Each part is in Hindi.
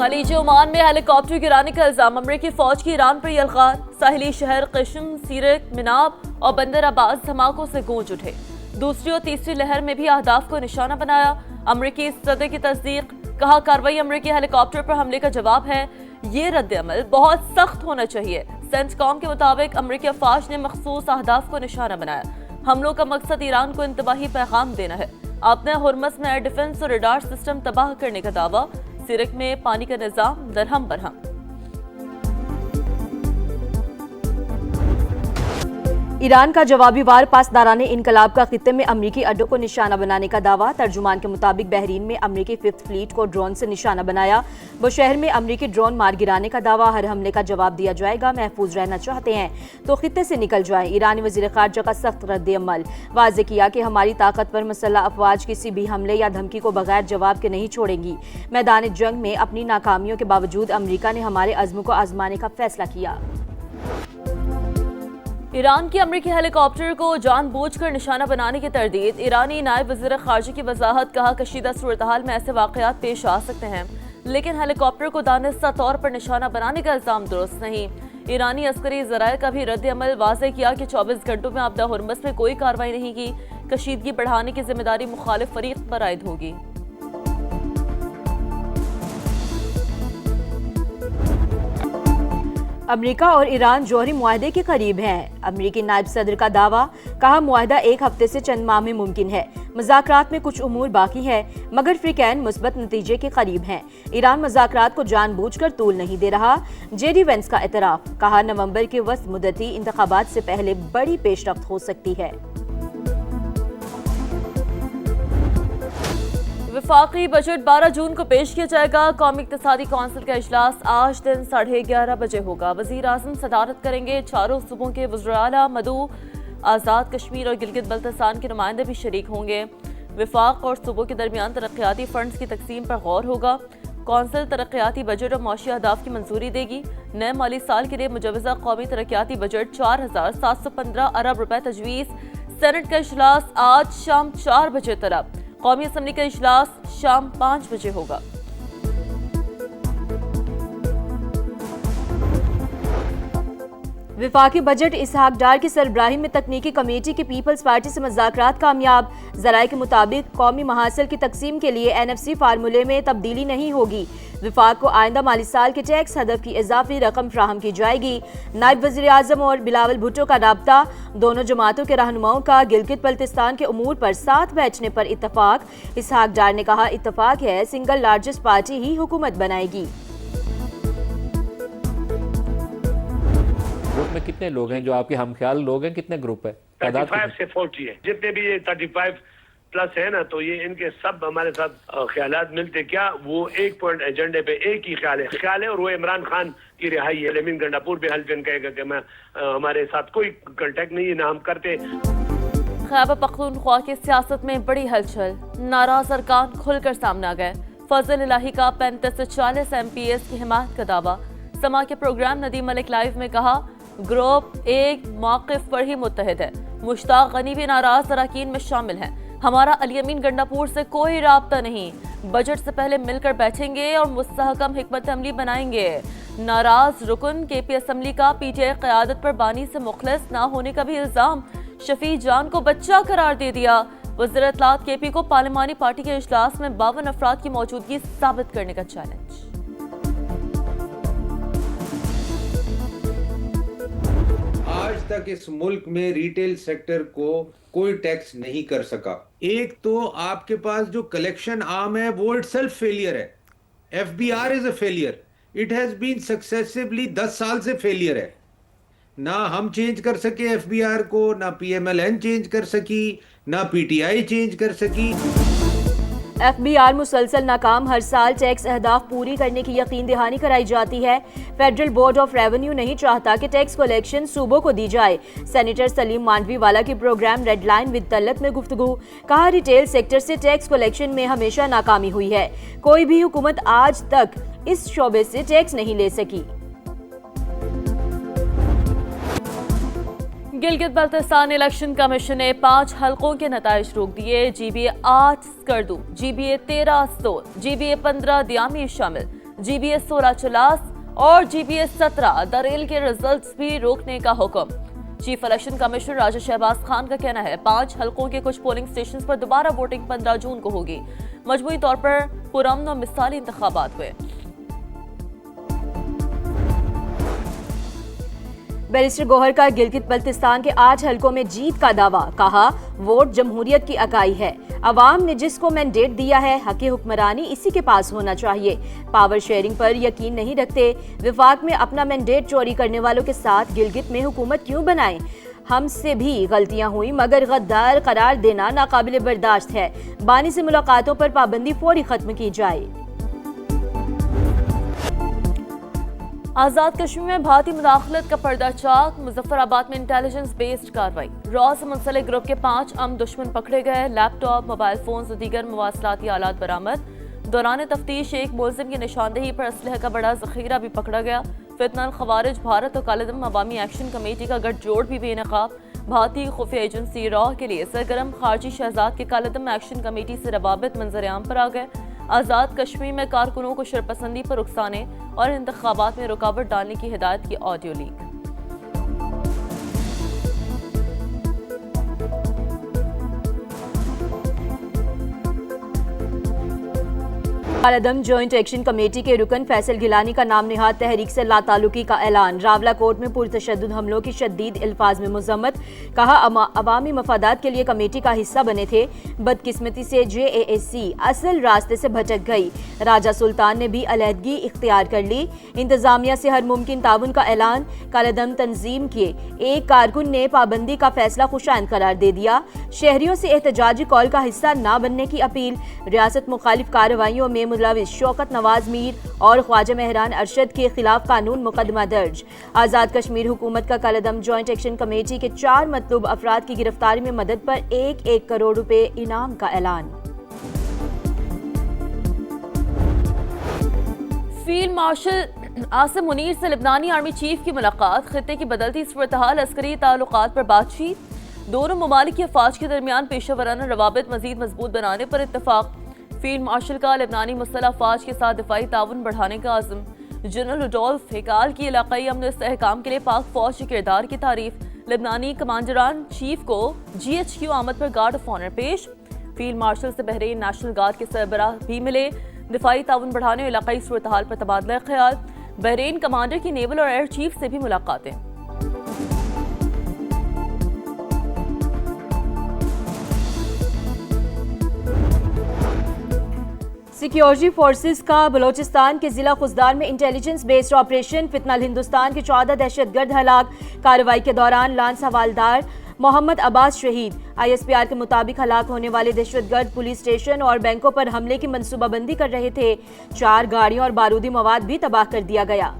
खलीज ओमान में हेलीकॉप्टर गिराने का इल्जाम, अमरीकी फौज की ईरान पर यलगार। साहिली शहर क़िश्म, सीरक, मिनाब और बंदर अब्बास धमाकों से गूंज उठे। दूसरी और तीसरी लहर में भी अहदाफ को निशाना बनाया। अमरीकी सदर की तस्दीक, कहा कार्रवाई अमरीकी हेलीकॉप्टर पर हमले का जवाब है। ये रद्द-ए-अमल बहुत सख्त होना चाहिए। सेंटकॉम के मुताबिक अमरीकी अफवाज ने मखसूस अहदाफ को निशाना बनाया। हमलों का मकसद ईरान को इंतबाही पैगाम देना है। आपने हुर्मस में एयर डिफेंस और रडार सिस्टम तबाह करने का दावा। सिरक में पानी का निजाम दरहम बरहम। ईरान का जवाबी वार, पासदाराने इनकलाब का खित्ते में अमरीकी अड्डों को निशाना बनाने का दावा। तर्जुमान के मुताबिक बहरीन में अमरीकी 5th फ्लीट को ड्रोन से निशाना बनाया। बुशहर में अमरीकी ड्रोन मार गिराने का दावा। हर हमले का जवाब दिया जाएगा। महफूज रहना चाहते हैं तो खित्ते से निकल जाएं। ईरानी वजीर खारजा का सख्त रद्द-ए-अमल, वाज़ेह किया कि हमारी ताकतवर मुसल्लह अफवाज किसी भी हमले या धमकी को बगैर जवाब के नहीं छोड़ेंगी। मैदान जंग में अपनी नाकामियों के बावजूद अमरीका ने हमारे अज़्म को आजमाने का फैसला किया। ईरान की अमरीकी हेलीकॉप्टर को जानबूझकर निशाना बनाने की तरदीद। ईरानी नायब वज़ीर ख़ारजा की वजाहत, कहा कशीदा सूरत-ए-हाल में ऐसे वाक़यात पेश आ सकते हैं, लेकिन हेलीकॉप्टर को दानिस्ता तौर पर निशाना बनाने का इल्ज़ाम दुरुस्त नहीं। ईरानी अस्करी ज़राए का भी रद्द-ए-अमल, वाज़ेह किया कि 24 घंटों में आपदा हुर्मस में कोई कार्रवाई नहीं की। कशीदगी बढ़ाने की जिम्मेदारी मुखालिफ फरीक पर आयद होगी। अमेरिका और ईरान जौहरी मुआहदे के करीब हैं। अमेरिकी नायब सदर का दावा, कहा मुआहदा 1 हफ्ते से चंद माह में मुमकिन है। मुज़ाकरात में कुछ उमूर बाकी है, मगर फ्रीकैन मुस्बत नतीजे के करीब हैं। ईरान मुज़ाकरात को जानबूझकर तूल नहीं दे रहा। जेडी वेंस का एतराफ़, कहा नवंबर के वस्त मुद्दती इंतखाबात से पहले बड़ी पेशरफ्त हो सकती है। वफाकी बजट 12 जून को पेश किया जाएगा। कौमी इक़्तिसादी कौंसिल का इजलास आज दिन 11:30 बजे होगा। वज़ीर आज़म सदारत करेंगे। चारों सूबों के वज़ीर-ए-आला, मदऊ, आज़ाद कश्मीर और गिलगित बल्तिस्तान के नुमाइंदे भी शरीक होंगे। वफाक और सूबों के दरमियान तरक्याती फंड्स की तकसीम पर गौर होगा। कौंसिल तरक्याती बजट और मौशी अहदाफ की मंजूरी देगी। नए माली साल के लिए मुजवज़ा कौमी तरक्याती बजट 4715 अरब रुपए तजवीज़। सेनेट का इजलास आज शाम 4 बजे तलब। कौमी असम्बली का इजलास शाम 5 बजे होगा। विफाकी बजट इसहाक डार की सरबराही में तकनीकी कमेटी की पीपल्स पार्टी से मुज़ाकरात कामयाब। ज़राए के मुताबिक कौमी महासिल की तकसीम के लिए NFC फार्मूले में तब्दीली नहीं होगी। विफाक को आइंदा माली साल के टैक्स हदफ की इजाफी रकम फ्राहम की जाएगी। नायब वज़ीर आज़म और बिलावल भुट्टो का राब्ता, दोनों जमातों के रहनुमाओं का गिलगित बल्तिस्तान के उमूर पर साथ बैठने पर इत्तफाक। इसहाक डार ने कहा, इत्तफाक है, सिंगल लार्जेस्ट पार्टी ही हुकूमत बनाएगी। ग्रुप में कितने लोग हैं जो आपके हमख्याल लोग हैं? कितने ग्रुप है? 35 से 40 है। जितने भी ये 35 प्लस है ना, तो ये इनके सब हमारे साथ ख्यालात मिलते। क्या वो एक पॉइंट एजेंडे पे एक ही ख्याल है और वो इमरान खान की रिहाई है। लेमिन गंडापुर भी हल्फन कहेगा कि मैं हमारे साथ कोई कांटेक्ट नहीं है, ना हम करते। खैबर पख्तूनख्वा की सियासत में बड़ी हलचल, नाराज अरकान खुलकर सामने आ गए। फजल इलाही का 35 से 40 MPs की हिमायत का दावा। समा के प्रोग्राम नदीम मलिक लाइव में कहा, ग्रुप एक मौक़िफ़ पर ही मुत्तहिद है। मुश्ताक गनी भी नाराज अरकान में शामिल हैं। हमारा अली अमीन गंडापुर से कोई राब्ता नहीं। बजट से पहले मिलकर बैठेंगे और मुस्तहकम हिकमत अमली बनाएंगे। नाराज रुकन KP असम्बली का PTI क़यादत पर बानी से मुखलिस ना होने का भी इल्ज़ाम। शफी जान को बच्चा करार दे दिया। वज़ीर इत्तलात KP को पार्लिमानी पार्टी के इजलास में 52 अफराद की मौजूदगी साबित करने का चैलेंज। आज तक इस मुल्क में रिटेल सेक्टर को कोई टैक्स नहीं कर सका। एक तो आपके पास जो कलेक्शन आर्म है वो इटसेल्फ फेलियर है। FBR is a failure. It has been successively 10 साल से फेलियर है। ना हम चेंज कर सके FBR को, ना PMLN चेंज कर सकी, ना PTI चेंज कर सकी। FBR मुसलसल नाकाम। हर साल टैक्स अहदाफ पूरी करने की यकीन दहानी कराई जाती है। फेडरल बोर्ड ऑफ रेवेन्यू नहीं चाहता कि टैक्स कलेक्शन सूबों को दी जाए। सेनेटर सलीम मांडवी वाला की program red line with Talat में गुफ्तगू, कहा रिटेल सेक्टर से टैक्स कलेक्शन में हमेशा नाकामी हुई है। कोई भी हुकूमत आज तक इस शोबे से टैक्स नहीं ले सकी। गिलगित बल्तिस्तान इलेक्शन कमीशन ने 5 हलकों के नताइज रोक दिए। GBA 8 Skardu, GBA 13 Astore, GBA 15 दियामी शामिल। GBS 16 चलास और GBS 17 दरेल के रिजल्ट्स भी रोकने का हुक्म। चीफ इलेक्शन कमिश्नर राजा शहबाज खान का कहना है 5 हलकों के कुछ पोलिंग स्टेशन पर दोबारा वोटिंग 15 जून को होगी। मजमूई तौर पर पुरअमन और मिसाली इंतखाबात हुए। बैरिस्टर गौहर का गिलगित बल्तिस्तान के 8 हलकों में जीत का दावा, कहा वोट जमहूरियत की अकाई है, अवाम ने जिसको मैंडेट दिया है हक हुक्मरानी इसी के पास होना चाहिए। पावर शेयरिंग पर यकीन नहीं रखते, विफाक में अपना मैंडेट चोरी करने वालों के साथ गिलगित में हुकूमत क्यों बनाएं? हमसे भी गलतियां हुई मगर गद्दार करार देना नाकाबिले बर्दाश्त है। बानी से मुलाकातों पर पाबंदी फौरी खत्म की जाए। आजाद कश्मीर में भारतीय मुदाखलत का पर्दाचाक, मुजफ्फराबाद में इंटेलिजेंस बेस्ड कार्रवाई। रॉ से मुंसलिक ग्रुप के 5 दुश्मन पकड़े गए, लैपटॉप, मोबाइल फोन और दीगर मवासलाती आलात बरामद। दौरान तफ्तीश एक मुलजिम की निशानदेही पर असलहे का बड़ा जखीरा भी पकड़ा गया। फितनल खवारिज भारत और कालेदम अवामी एक्शन कमेटी का गठजोड़ भी बेनकाब। भारतीय खुफिया एजेंसी रॉ के लिए सरगर्म खारजी शहजाद के कालेदम एक्शन कमेटी से रवाबित मंजर-ए-आम पर आ गए। आज़ाद कश्मीर में कारकुनों को शरपसंदी पर उकसाने और इंतखाबात में रुकावट डालने की हिदायत की ऑडियो लीक। कालेदम जॉइंट एक्शन कमेटी के रुकन फैसल गिलानी का नाम निहाद तहरीक से लातालुकी का ऐलान। रावला कोर्ट में पुरतशद्दुद हमलों की शदीद अल्फाज में मुज़म्मत, कहा अवामी मफादात के लिए कमेटी का हिस्सा बने थे, बदकिस्मती से JAAC असल रास्ते से भटक गई। राजा सुल्तान ने भी अलहदगी इख्तियार कर ली। इंतजामिया से हर मुमकिन ताउन का ऐलान। कालेदम तंजीम के एक कारकुन ने पाबंदी का फैसला खुशाइन करार दे दिया। शहरियों से एहतजाजी कॉल का हिस्सा न बनने की अपील। रियासत मुखालिफ कार्रवाइयों में मुलविस शौकत नवाज मीर और ख्वाजा मेहरान अरशद के खिलाफ कानून मुकदमा दर्ज। आज़ाद कश्मीर हुकूमत का कालेदम जॉइंट एक्शन कमेटी के 4 मतलूब अफराद की गिरफ्तारी में मदद पर 1 करोड़ रुपए इनाम का ऐलान। फील्ड मार्शल आसिम मुनीर से लेबनानी आर्मी चीफ की मुलाकात। खित्ते की बदलती सूरत-ए-हाल, अस्करी ताल्लुकात पर बातचीत। दोनों ममालिक की अफवाज के दरमियान पेशेवराना रवाबित मजीद मजबूत बनाने पर इत्तफाक। फील्ड मार्शल का लेबनानी मुसल्लह अफवाज के साथ दिफाई ताउन बढ़ाने का आज़म। जनरल रुडोल्फ हेकाल की इलाकाई अमन इस्तेहकाम के लिए पाक फौज के किरदार की तारीफ। लेबनानी कमांडरान चीफ को GHQ आमद पर गार्ड ऑफ ऑनर पेश। फील्ड मार्शल से बहरीन नेशनल गार्ड के सरबराह भी मिले। दिफाई ताउन बढ़ाने और इलाकाई सूरत-ए-हाल पर तबादला ख्याल। बहरीन कमांडर की नेवल और एयर चीफ से भी मुलाकातें। सिक्योरिटी फोर्सेस का बलोचिस्तान के जिला खुजदार में इंटेलिजेंस बेस्ड ऑपरेशन। फितनल हिंदुस्तान के 14 दहशतगर्द हलाक। कार्रवाई के दौरान लांस हवालदार मोहम्मद अब्बास शहीद। ISPR के मुताबिक हलाक होने वाले दहशतगर्द पुलिस स्टेशन और बैंकों पर हमले की मंसूबाबंदी कर रहे थे। 4 गाड़ियां और बारूदी मवाद भी तबाह कर दिया गया।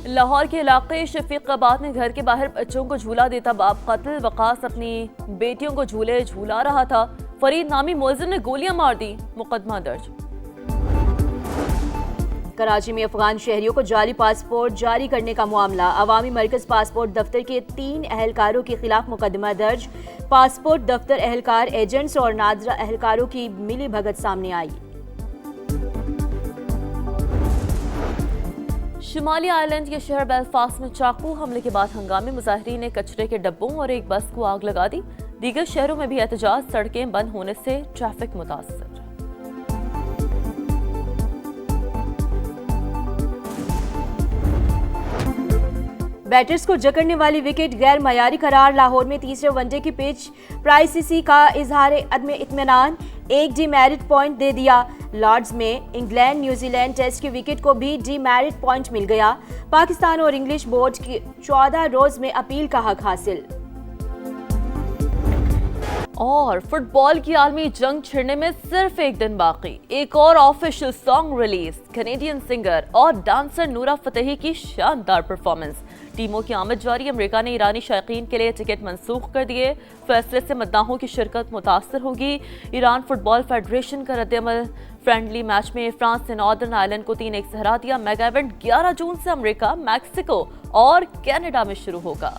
लाहौर के इलाके शफीकाबाद में घर के बाहर बच्चों को झूला देता बाप कत्ल। वकास अपनी बेटियों को झूले झूला रहा था, फरीद नामी मुलजिम ने गोलियां मार दी, मुकदमा दर्ज। कराची में अफगान शहरियों को जाली पासपोर्ट जारी करने का मामला। अवामी मरकज पासपोर्ट दफ्तर के 3 अहलकारों के खिलाफ मुकदमा दर्ज। पासपोर्ट दफ्तर एहलकार, एजेंट्स और नादरा एहलकारों की मिली भगत सामने आई। शुमाली आयरलैंड के शहर बेलफास्ट में चाकू हमले के बाद हंगामे। मुजाहिरीन ने कचरे के डब्बों और एक बस को आग लगा दी। दीगर शहरों में भी एहतजाज, सड़कें बंद होने से ट्रैफिक मुतासर। बैटर्स को जकड़ने वाली विकेट गैर मयारी करार। लाहौर में तीसरे वनडे की पिच। प्राइसिसी का इजहार अदम इत्मीनान, 1 डीमेरिट पॉइंट दे दिया। लॉर्ड्स में इंग्लैंड न्यूजीलैंड टेस्ट की विकेट को भी डीमेरिट पॉइंट मिल गया। पाकिस्तान और इंग्लिश बोर्ड की 14 रोज में अपील का हक हासिल। और फुटबॉल की आलमी जंग छिड़ने में सिर्फ एक दिन बाकी। एक और official song release. Canadian singer और डांसर नूरा फतेही की शानदार परफॉर्मेंस। टीमों की आमद जारी। अमेरिका ने ईरानी शायकीन के लिए टिकट मंसूख कर दिए। फैसले से मद्दाहों की शिरकत मुतासर होगी। ईरान फुटबॉल फेडरेशन का रद्द-ए-अमल। फ्रेंडली मैच में फ्रांस ने नॉर्दर्न आयरलैंड को 3-1 से हरा दिया। मेगा इवेंट 11 जून से अमेरिका, मैक्सिको और कनाडा में शुरू होगा।